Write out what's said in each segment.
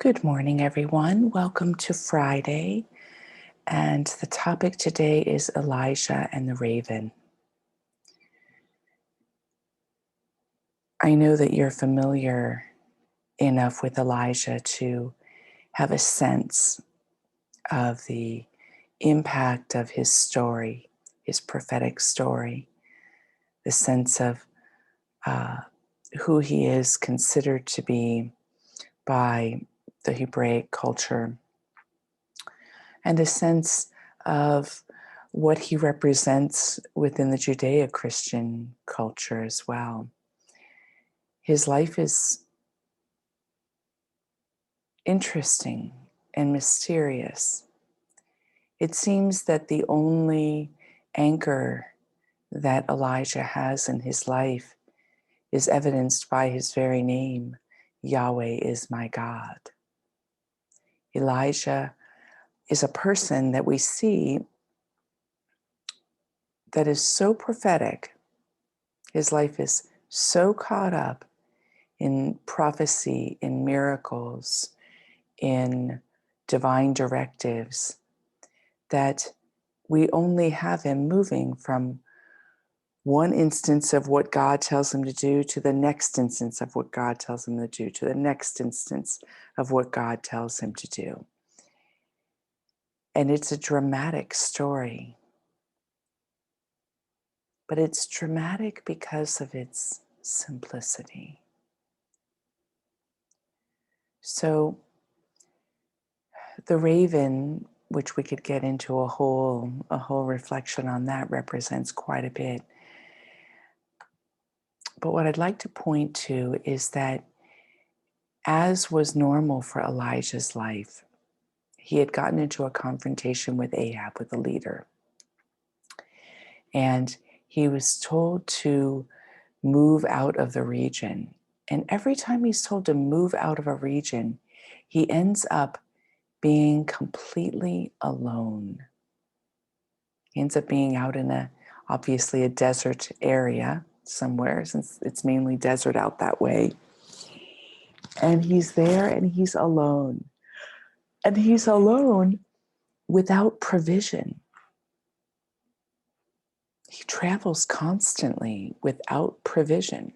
Good morning, everyone. Welcome to Friday. And the topic today is Elijah and the raven. I know that you're familiar enough with Elijah to have a sense of the impact of his story, his prophetic story, the sense of who he is considered to be by the Hebraic culture, and a sense of what he represents within the Judeo-Christian culture as well. His life is interesting and mysterious. It seems that the only anchor that Elijah has in his life is evidenced by his very name, Yahweh is my God. Elijah is a person that we see that is so prophetic. His life is so caught up in prophecy, in miracles, in divine directives, that we only have him moving from one instance of what God tells him to do to the next instance of what God tells him to do, to the next instance of what God tells him to do. And it's a dramatic story. But it's dramatic because of its simplicity. So the raven, which we could get into a whole reflection on that, represents quite a bit. But what I'd like to point to is that, as was normal for Elijah's life, he had gotten into a confrontation with Ahab, with the leader. And he was told to move out of the region. And every time he's told to move out of a region, he ends up being completely alone. He ends up being out in obviously a desert area somewhere, since it's mainly desert out that way. And he's there and he's alone. And he's alone without provision. He travels constantly without provision.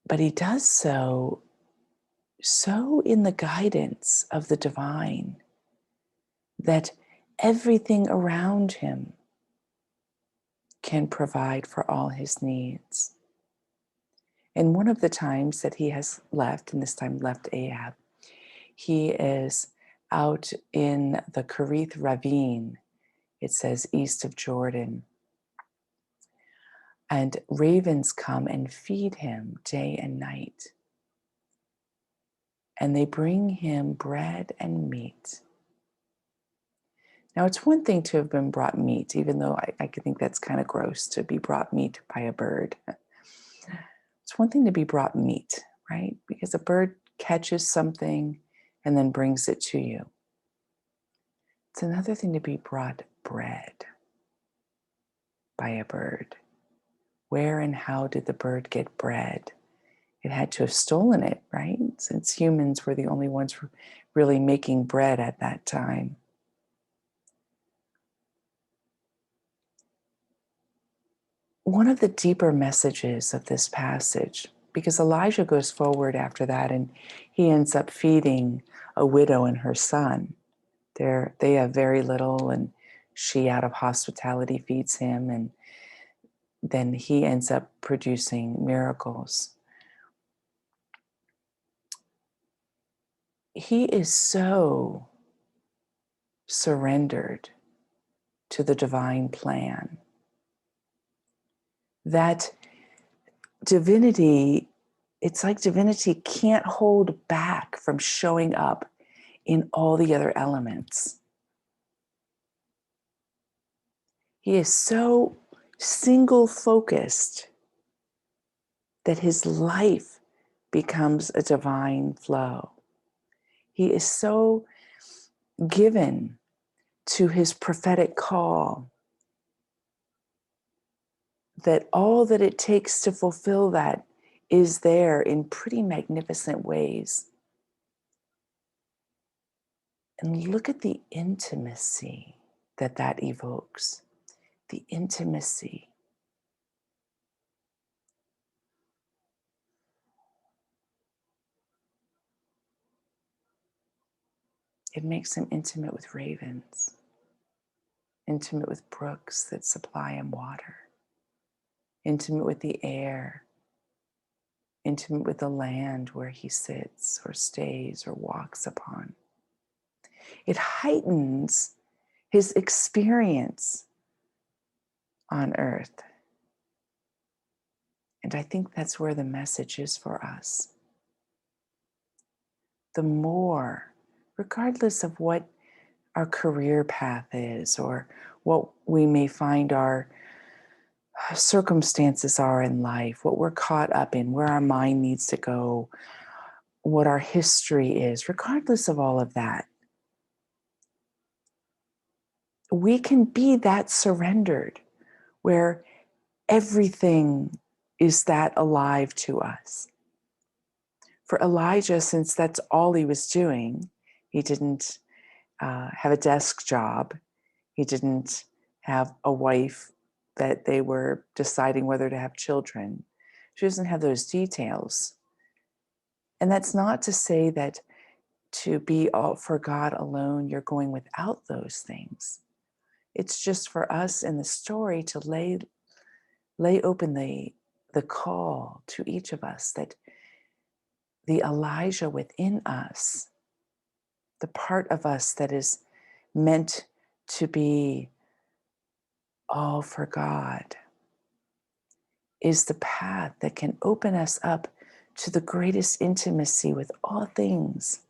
But he does so in the guidance of the divine, that everything around him can provide for all his needs. And one of the times that he has left, and this time left Ahab, he is out in the Kerith ravine, it says east of Jordan. And ravens come and feed him day and night. And they bring him bread and meat. Now, it's one thing to have been brought meat, even though I could think that's kind of gross to be brought meat by a bird. It's one thing to be brought meat, right? Because a bird catches something and then brings it to you. It's another thing to be brought bread by a bird. Where and how did the bird get bread? It had to have stolen it, right? Since humans were the only ones really making bread at that time. One of the deeper messages of this passage, because Elijah goes forward after that and he ends up feeding a widow and her son. They have very little, and she, out of hospitality, feeds him, and then he ends up producing miracles. He is so surrendered to the divine plan that divinity, it's like divinity can't hold back from showing up in all the other elements. He is so single-focused that his life becomes a divine flow. He is so given to his prophetic call that all that it takes to fulfill that is there in pretty magnificent ways. And look at the intimacy that that evokes. The intimacy. It makes him intimate with ravens, intimate with brooks that supply him water, intimate with the air, intimate with the land where he sits or stays or walks upon. It heightens his experience on earth. And I think that's where the message is for us. The more, regardless of what our career path is or what we may find our circumstances are in life, what we're caught up in, where our mind needs to go, what our history is, regardless of all of that, we can be that surrendered where everything is that alive to us. For Elijah, since that's all he was doing, he didn't have a desk job. He didn't have a wife that they were deciding whether to have children. She doesn't have those details. And that's not to say that to be all for God alone, you're going without those things. It's just for us in the story to lay open the call to each of us, that the Elijah within us, the part of us that is meant to be all for God, is the path that can open us up to the greatest intimacy with all things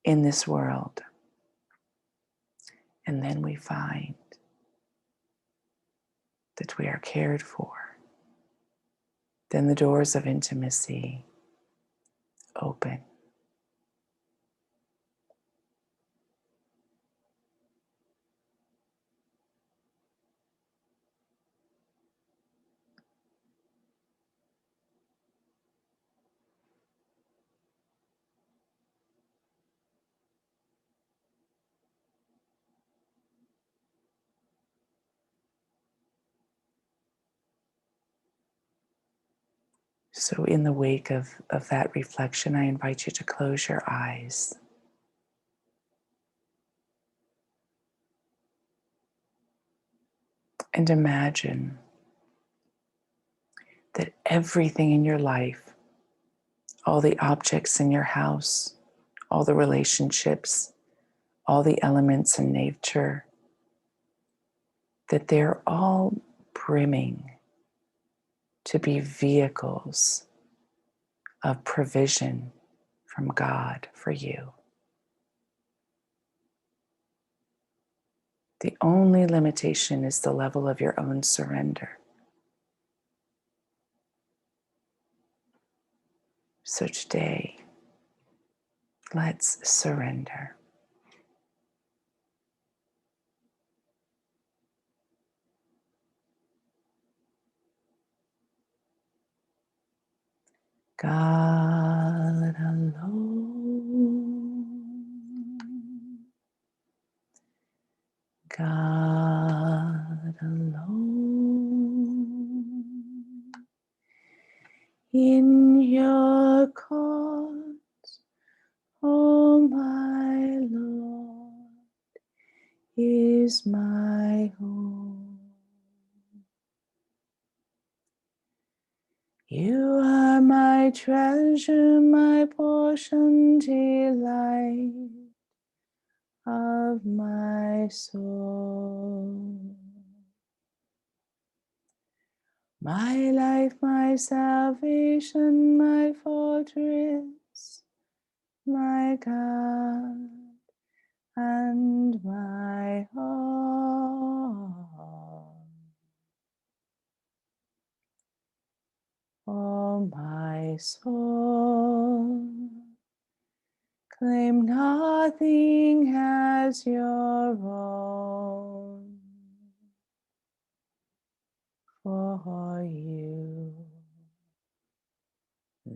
in this world. And then we find that we are cared for. Then the doors of intimacy open. So in the wake of that reflection, I invite you to close your eyes. And imagine that everything in your life, all the objects in your house, all the relationships, all the elements in nature, that they're all brimming to be vehicles of provision from God for you. The only limitation is the level of your own surrender. So today, let's surrender. God alone, God alone, in your cause, oh my Lord, is my hope. You are my treasure, my portion, delight of my soul. My life, my salvation, my fortress, my God and my all. Oh, my soul, claim nothing as your own, for you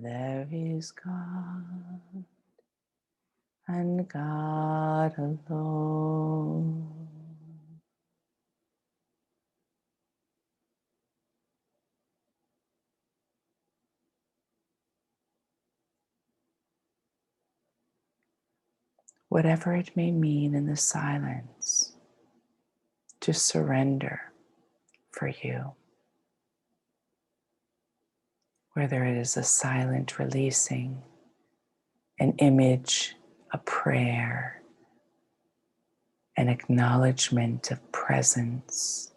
There is God and God alone. Whatever it may mean in the silence, to surrender for you. Whether it is a silent releasing, an image, a prayer, an acknowledgement of presence,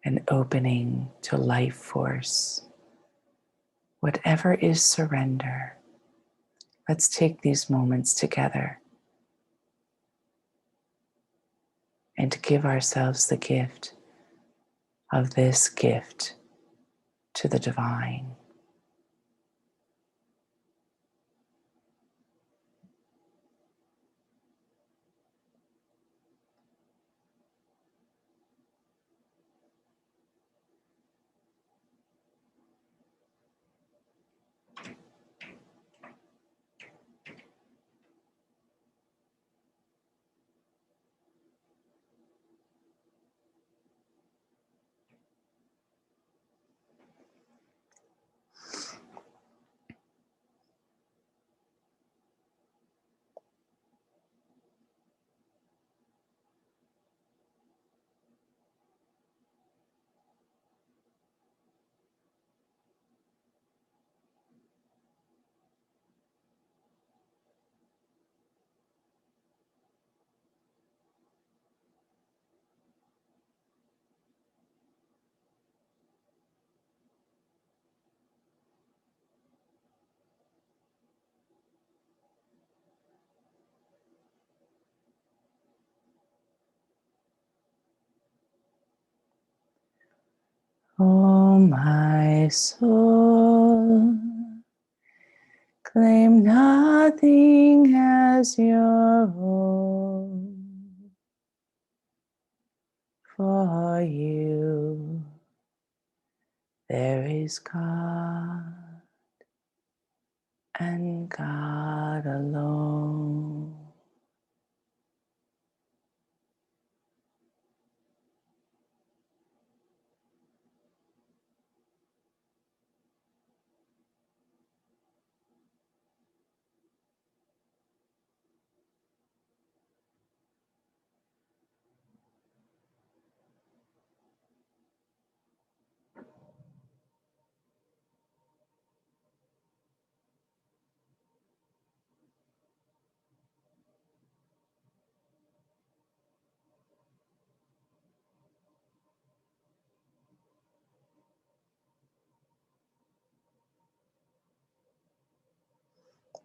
an opening to life force. Whatever is surrender, let's take these moments together and give ourselves the gift of this gift to the divine. Oh, my soul, claim nothing as your own. For you, there is God and God alone.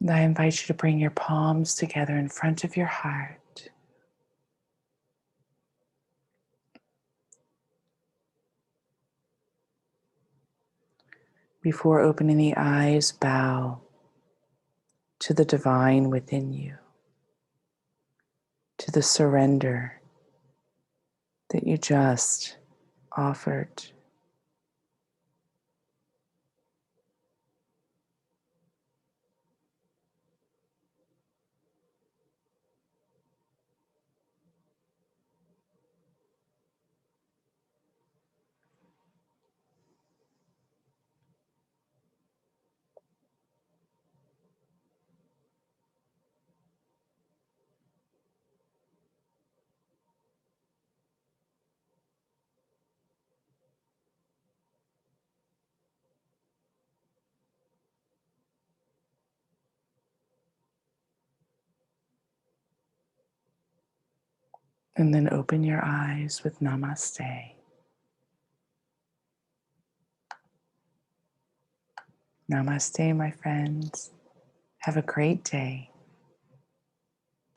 And I invite you to bring your palms together in front of your heart. Before opening the eyes, bow to the divine within you, to the surrender that you just offered. And then open your eyes with namaste. Namaste, my friends. Have a great day.